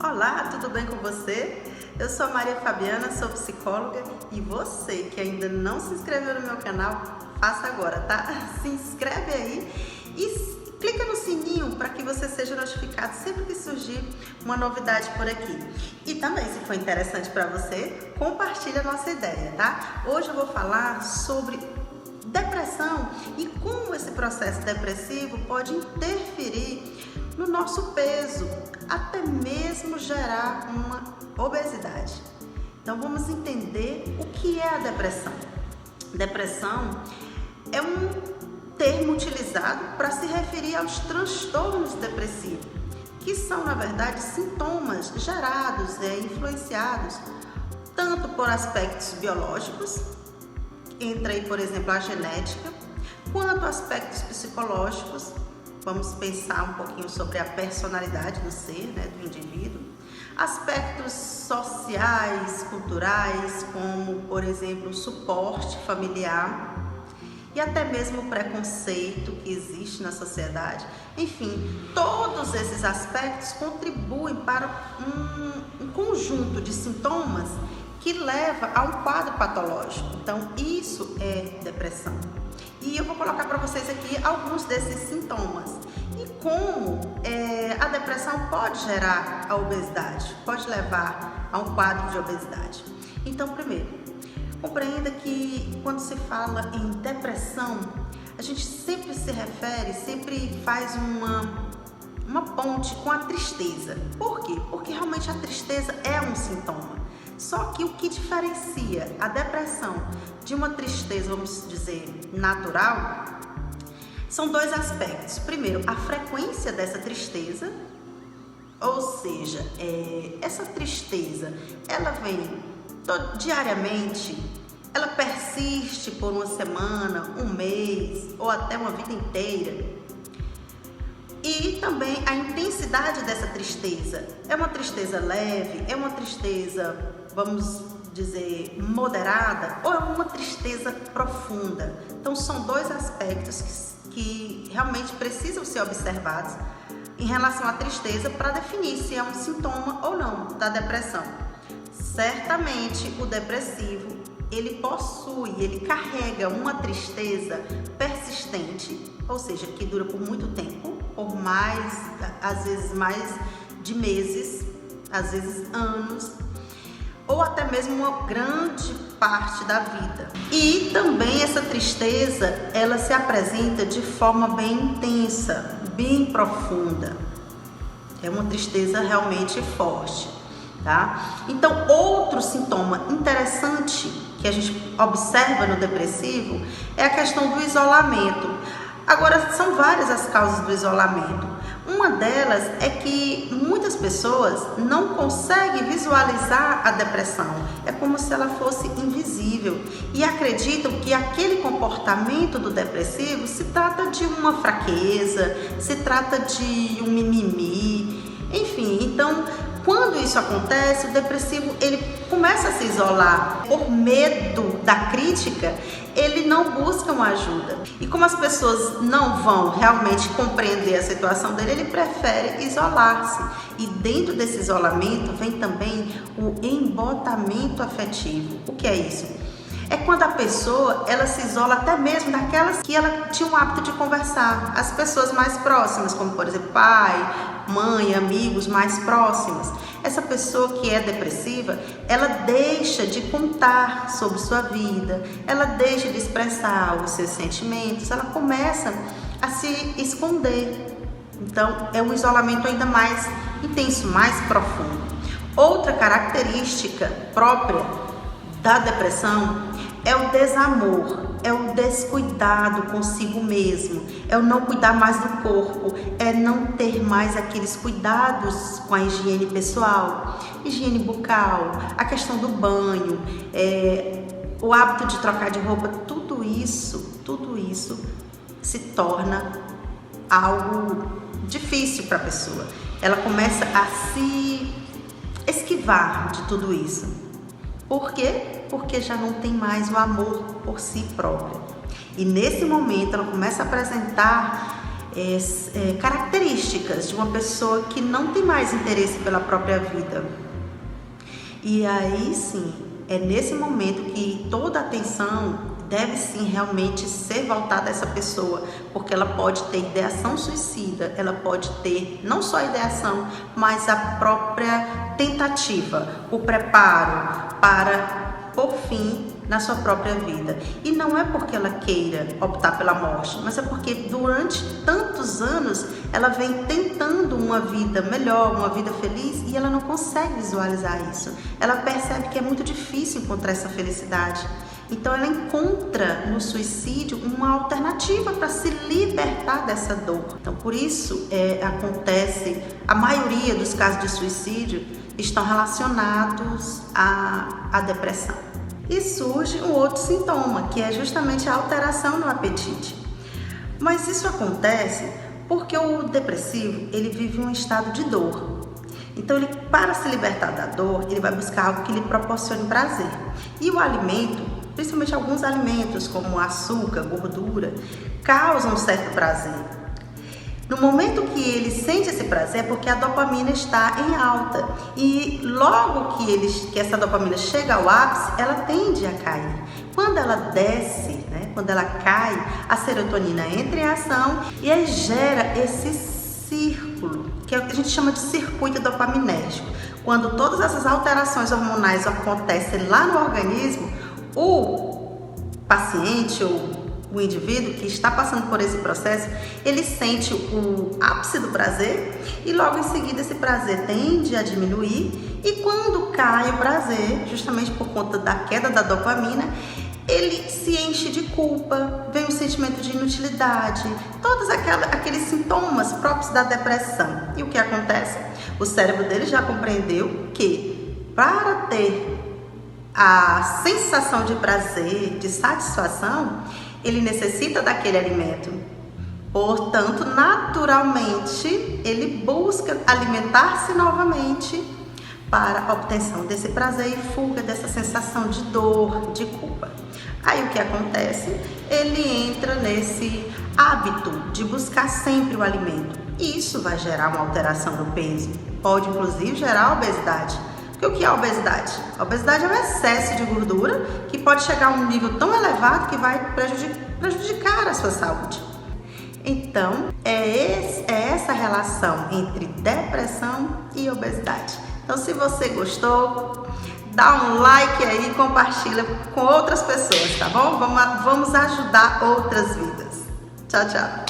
Olá, tudo bem com você? Eu sou a Maria Fabiana, sou psicóloga e você que ainda não se inscreveu no meu canal, faça agora, tá? Se inscreve aí e clica no sininho para que você seja notificado sempre que surgir uma novidade por aqui. E também, se for interessante para você, compartilha a nossa ideia, tá? Hoje eu vou falar sobre depressão e como esse processo depressivo pode interferir no nosso peso, até mesmo gerar uma obesidade. Então vamos entender o que é a depressão. Depressão é um termo utilizado para se referir aos transtornos depressivos, que são, na verdade, sintomas gerados e influenciados tanto por aspectos biológicos, entra aí, por exemplo, a genética, quanto aspectos psicológicos. Vamos pensar um pouquinho sobre a personalidade do ser, do indivíduo. Aspectos sociais, culturais, como, por exemplo, o suporte familiar e até mesmo o preconceito que existe na sociedade. Enfim, todos esses aspectos contribuem para um conjunto de sintomas que leva a um quadro patológico. Então, isso é depressão. E eu vou colocar para vocês aqui alguns desses sintomas e como a depressão pode gerar a obesidade, pode levar a um quadro de obesidade. Então, primeiro, compreenda que quando se fala em depressão, a gente sempre se refere, sempre faz uma ponte com a tristeza. Por quê? Porque realmente a tristeza é um sintoma. Só que o que diferencia a depressão de uma tristeza, vamos dizer, natural, são dois aspectos. Primeiro, a frequência dessa tristeza, ou seja, essa tristeza, ela vem diariamente, ela persiste por uma semana, um mês ou até uma vida inteira. E também a intensidade dessa tristeza. É uma tristeza leve? É uma tristeza, vamos dizer, moderada? Ou é uma tristeza profunda? Então, são dois aspectos que realmente precisam ser observados em relação à tristeza para definir se é um sintoma ou não da depressão. Certamente, o depressivo, ele carrega uma tristeza persistente, ou seja, que dura por muito tempo, por mais, às vezes mais de meses, às vezes anos, ou até mesmo uma grande parte da vida. E também essa tristeza, ela se apresenta de forma bem intensa, bem profunda. É uma tristeza realmente forte, tá? Então, outro sintoma interessante que a gente observa no depressivo é a questão do isolamento. Agora, são várias as causas do isolamento. Uma delas é que muitas pessoas não conseguem visualizar a depressão. É como se ela fosse invisível e acreditam que aquele comportamento do depressivo se trata de uma fraqueza, se trata de um mimimi, enfim. Então, quando isso acontece, o depressivo ele começa a se isolar. Por medo da crítica, ele não busca uma ajuda. E como as pessoas não vão realmente compreender a situação dele, ele prefere isolar-se. E dentro desse isolamento vem também o embotamento afetivo. O que é isso? É quando a pessoa, ela se isola até mesmo daquelas que ela tinha o hábito de conversar. As pessoas mais próximas, como por exemplo pai, mãe, amigos mais próximos. Essa pessoa que é depressiva, ela deixa de contar sobre sua vida, ela deixa de expressar os seus sentimentos, ela começa a se esconder. Então, é um isolamento ainda mais intenso, mais profundo. Outra característica própria da depressão é o desamor, é o descuidado consigo mesmo, é o não cuidar mais do corpo, é não ter mais aqueles cuidados com a higiene pessoal, higiene bucal, a questão do banho, o hábito de trocar de roupa, tudo isso se torna algo difícil para a pessoa. Ela começa a se esquivar de tudo isso. Por quê? Porque já não tem mais o amor por si própria. E nesse momento ela começa a apresentar características de uma pessoa que não tem mais interesse pela própria vida. E aí sim, é nesse momento que toda a atenção deve sim realmente ser voltada a essa pessoa, porque ela pode ter ideação suicida, ela pode ter não só a ideação, mas a própria tentativa, o preparo para por fim na sua própria vida. E não é porque ela queira optar pela morte, mas é porque durante tantos anos ela vem tentando uma vida melhor, uma vida feliz, e ela não consegue visualizar isso. Ela percebe que é muito difícil encontrar essa felicidade. Então ela encontra no suicídio uma alternativa para se libertar dessa dor. Então por isso acontece, a maioria dos casos de suicídio estão relacionados à depressão. E surge um outro sintoma, que é justamente a alteração no apetite. Mas isso acontece porque o depressivo, ele vive um estado de dor. Então, para se libertar da dor, ele vai buscar algo que lhe proporcione prazer. E o alimento, principalmente alguns alimentos como açúcar, gordura, causam um certo prazer. No momento que ele sente esse prazer é porque a dopamina está em alta, e logo que essa dopamina chega ao ápice, ela tende a cair. Quando ela desce, quando ela cai, a serotonina entra em ação e aí gera esse círculo, que a gente chama de circuito dopaminérgico. Quando todas essas alterações hormonais acontecem lá no organismo, o paciente ou o indivíduo que está passando por esse processo, ele sente o ápice do prazer e logo em seguida esse prazer tende a diminuir, e quando cai o prazer, justamente por conta da queda da dopamina, ele se enche de culpa, vem um sentimento de inutilidade, todos aqueles sintomas próprios da depressão. E o que acontece? O cérebro dele já compreendeu que para ter a sensação de prazer, de satisfação, ele necessita daquele alimento. Portanto, naturalmente, ele busca alimentar-se novamente para a obtenção desse prazer e fuga dessa sensação de dor, de culpa. Aí o que acontece? Ele entra nesse hábito de buscar sempre o alimento. Isso vai gerar uma alteração no peso. Pode, inclusive, gerar obesidade. Porque o que é a obesidade? A obesidade é um excesso de gordura que pode chegar a um nível tão elevado que vai prejudicar a sua saúde. Então, é essa relação entre depressão e obesidade. Então, se você gostou, dá um like aí e compartilha com outras pessoas, tá bom? Vamos ajudar outras vidas. Tchau, tchau.